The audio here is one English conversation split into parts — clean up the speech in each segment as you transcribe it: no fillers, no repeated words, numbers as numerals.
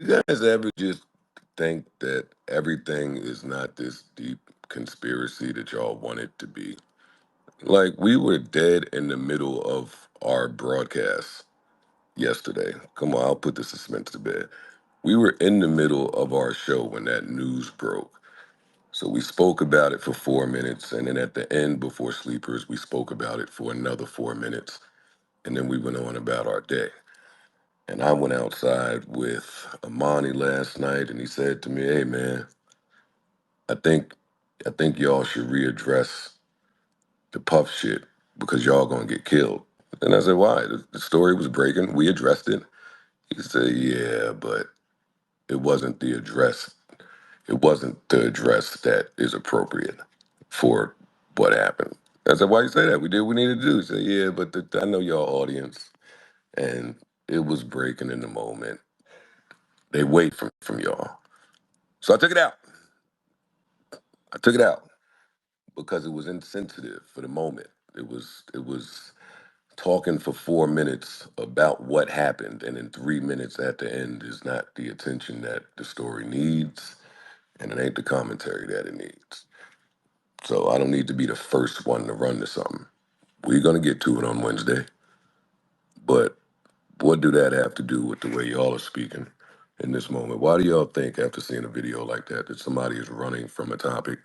You guys ever just think that everything is not this deep conspiracy that y'all want it to be? Like, we were dead in the middle of our broadcast yesterday. Come on, I'll put the suspense to bed. We were in the middle of our show when that news broke. So we spoke about it for 4 minutes, and then at the end, before sleepers, we spoke about it for another 4 minutes, and then we went on about our day. And I went outside with Amani last night, and he said to me, "Hey, man, I think, I think y'all should readdress the Puff shit because y'all gonna get killed." And I said, "Why?" The story was breaking. We addressed it. He said, "Yeah, but it wasn't the address. It wasn't the address that is appropriate for what happened." I said, "Why you say that? We did what we needed to do." He said, "Yeah, but I know y'all audience, and it was breaking in the moment. They wait from y'all." So I took it out. I took it out because it was insensitive for the moment. It was talking for 4 minutes about what happened, and then 3 minutes at the end is not the attention that the story needs, and it ain't the commentary that it needs. So I don't need to be the first one to run to something. We're gonna get to it on Wednesday, but what do that have to do with the way y'all are speaking in this moment? Why do y'all think after seeing a video like that somebody is running from a topic?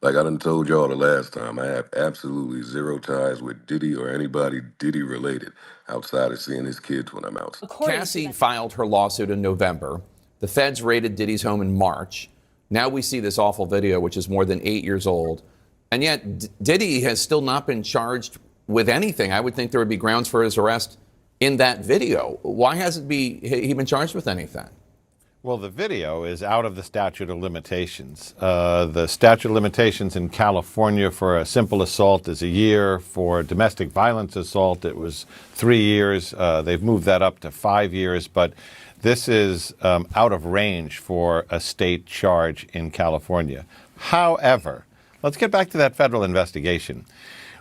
Like I done told y'all the last time, I have absolutely zero ties with Diddy or anybody Diddy related outside of seeing his kids when I'm out. Cassie filed her lawsuit in November. The feds raided Diddy's home in March. Now we see this awful video, which is more than 8 years old. And yet, Diddy has still not been charged with anything. I would think there would be grounds for his arrest in that video. Why hasn't he been charged with anything? Well, the video is out of the statute of limitations. The statute of limitations in California for a simple assault is a year. For domestic violence assault, it was 3 years. They've moved that up to 5 years. But this is out of range for a state charge in California. However, let's get back to that federal investigation.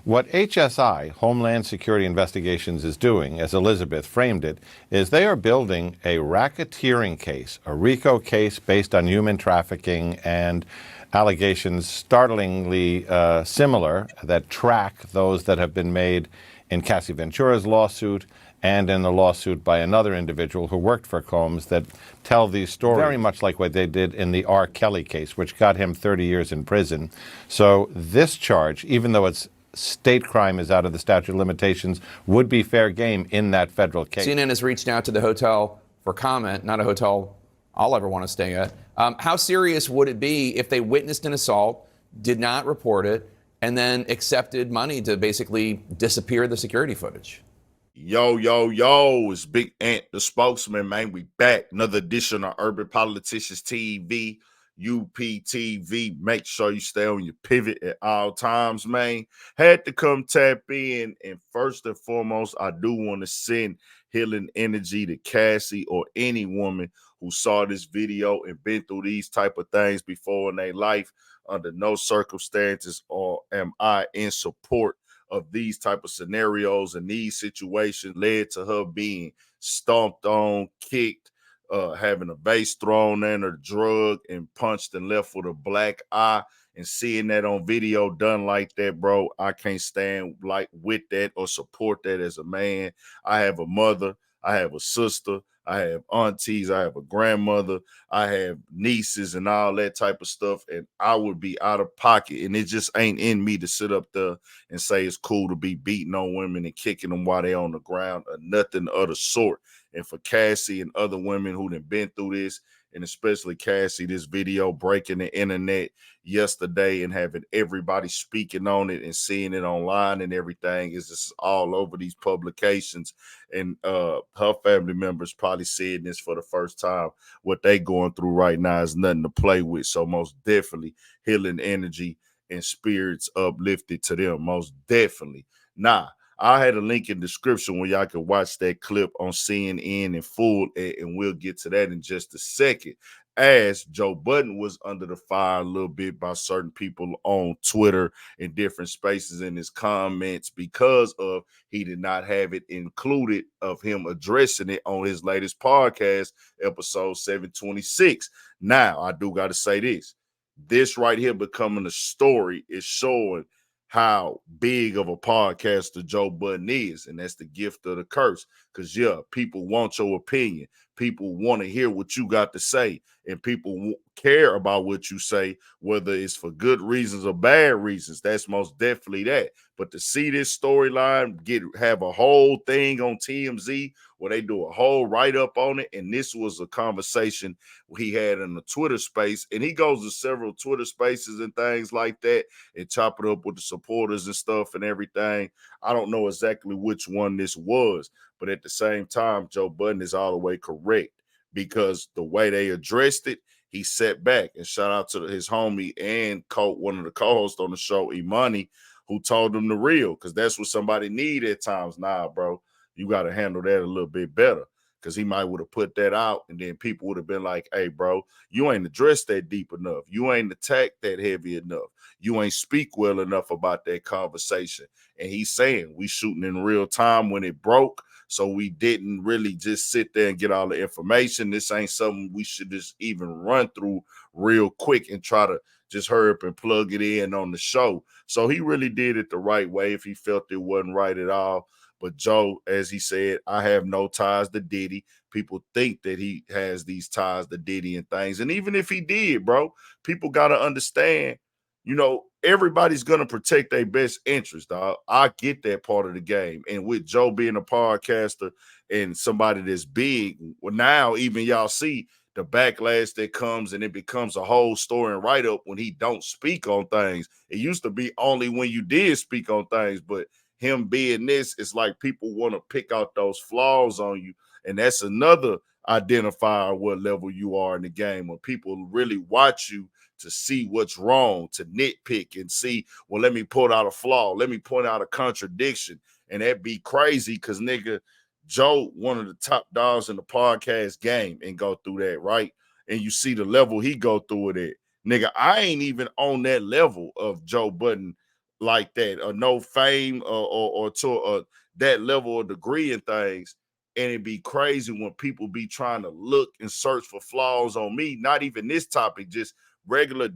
What HSI, Homeland Security Investigations, is doing, as Elizabeth framed it, is they are building a racketeering case, a RICO case based on human trafficking and allegations startlingly similar that track those that have been made in Cassie Ventura's lawsuit and in the lawsuit by another individual who worked for Combs that tell these stories very much like what they did in the R. Kelly case, which got him 30 years in prison. So this charge, even though it's state crime is out of the statute of limitations, would be fair game in that federal case. CNN has reached out to the hotel for comment, not a hotel I'll ever want to stay at. How serious would it be if they witnessed an assault, did not report it, and then accepted money to basically disappear the security footage? Yo, yo, yo, it's Big Ant, the spokesman, man. We back. Another edition of Urban Politicians TV, UPTV. Make sure you stay on your pivot at all times, man. Had to come tap in. And first and foremost, I do want to send healing energy to Cassie or any woman who saw this video and been through these type of things before in their life. Under no circumstances or am I in support of these type of scenarios, and these situations led to her being stomped on, kicked, having a vase thrown in her, drug and punched and left with a black eye. And seeing that on video done like that, bro, I can't stand like with that or support that as a man. I have a mother, I have a sister, I have aunties, I have a grandmother, I have nieces and all that type of stuff, and I would be out of pocket. And it just ain't in me to sit up there and say it's cool to be beating on women and kicking them while they're on the ground or nothing of the sort. And for Cassie and other women who done been through this, and especially Cassie, this video breaking the internet yesterday and having everybody speaking on it and seeing it online and everything is just all over these publications. And her family members probably seeing this for the first time. What they going through right now is nothing to play with. So most definitely healing energy and spirits uplifted to them. Most definitely. Nah, I had a link in the description where y'all can watch that clip on CNN in full, and we'll get to that in just a second. As Joe Budden was under the fire a little bit by certain people on Twitter in different spaces in his comments because of he did not have it included of him addressing it on his latest podcast, episode 726. Now, I do got to say this. This right here becoming a story is showing how big of a podcaster Joe Budden is, and that's the gift of the curse. Because, yeah, people want your opinion. People want to hear what you got to say, and people care about what you say, whether it's for good reasons or bad reasons. That's most definitely that. But to see this storyline have a whole thing on TMZ where they do a whole write-up on it, and this was a conversation he had in the Twitter space, and he goes to several Twitter spaces and things like that and chop it up with the supporters and stuff and everything. I don't know exactly which one this was, but at the same time, Joe Budden is all the way correct because the way they addressed it, he sat back. And shout out to his homie and one of the co-hosts on the show, Imani, who told him the real, because that's what somebody need at times. Nah, bro, you got to handle that a little bit better, because he might would have put that out, and then people would have been like, hey, bro, you ain't addressed that deep enough. You ain't attacked that heavy enough. You ain't speak well enough about that conversation. And he's saying we shooting in real time when it broke, so we didn't really just sit there and get all the information. This ain't something we should just even run through real quick and try to just hurry up and plug it in on the show. So he really did it the right way if he felt it wasn't right at all. But Joe, as he said, I have no ties to Diddy. People think that he has these ties to Diddy and things. And even if he did, bro, people got to understand, everybody's going to protect their best interest, dog. I get that part of the game. And with Joe being a podcaster and somebody that's big, well, now even y'all see the backlash that comes, and it becomes a whole story and write-up when he don't speak on things. It used to be only when you did speak on things, but him being this, it's like people want to pick out those flaws on you. And that's another identifier what level you are in the game, when people really watch you to see what's wrong, to nitpick and see, well, let me point out a flaw. Let me point out a contradiction. And that'd be crazy because, nigga, Joe, one of the top dogs in the podcast game, and go through that, right? And you see the level he go through it at. Nigga, I ain't even on that level of Joe Budden like that, or no fame or to that level of degree and things. And it'd be crazy when people be trying to look and search for flaws on me. Not even this topic, just regular,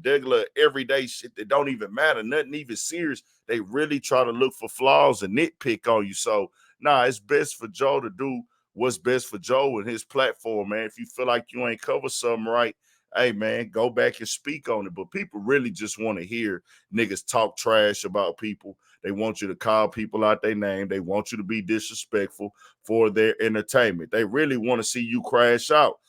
everyday shit that don't even matter, nothing even serious. They really try to look for flaws and nitpick on you. So, nah, it's best for Joe to do what's best for Joe and his platform, man. If you feel like you ain't covered something right, hey, man, go back and speak on it. But people really just want to hear niggas talk trash about people. They want you to call people out their name. They want you to be disrespectful for their entertainment. They really want to see you crash out.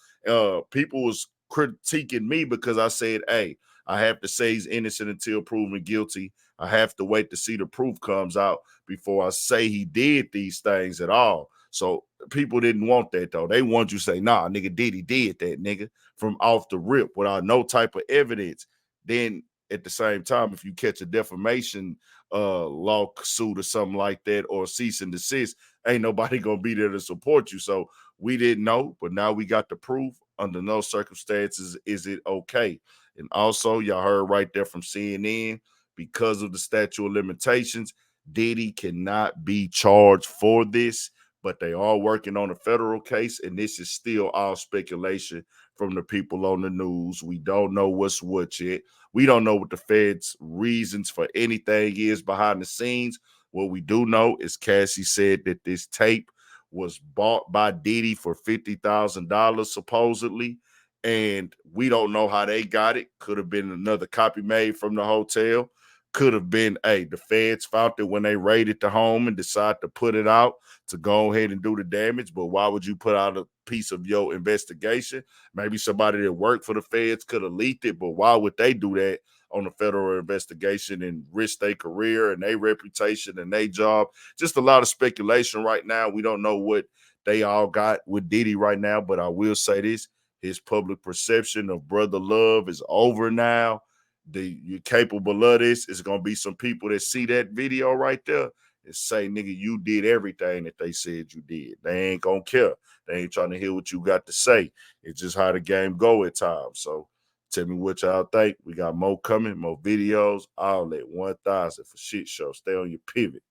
People was critiquing me because I said, hey, I have to say he's innocent until proven guilty. I have to wait to see the proof comes out before I say he did these things at all. So people didn't want that, though. They want you to say, nah, nigga, Diddy did that, nigga, from off the rip without no type of evidence. Then at the same time, if you catch a defamation lawsuit or something like that, or cease and desist, ain't nobody gonna be there to support you. So we didn't know, but now we got the proof. Under no circumstances is it okay. And also, y'all heard right there from CNN, because of the statute of limitations, Diddy cannot be charged for this, but they are working on a federal case, and this is still all speculation from the people on the news. We don't know what's what yet. We don't know what the Fed's reasons for anything is behind the scenes. What we do know is Cassie said that this tape was bought by Diddy for $50,000 supposedly, and we don't know how they got it. Could have been another copy made from the hotel. Could have been, the feds found it when they raided the home and decided to put it out to go ahead and do the damage. But why would you put out a piece of your investigation? Maybe somebody that worked for the feds could have leaked it, but why would they do that on a federal investigation and risk their career and their reputation and their job? Just a lot of speculation right now. We don't know what they all got with Diddy right now, but I will say this: his public perception of brother love is over now. You're capable of this. It's going to be some people that see that video right there, and say, nigga, you did everything that they said you did. They ain't gonna care. They ain't trying to hear what you got to say. It's just how the game go at times. So tell me what y'all think. We got more coming, more videos, all at 1,000 for shit show. Stay on your pivot.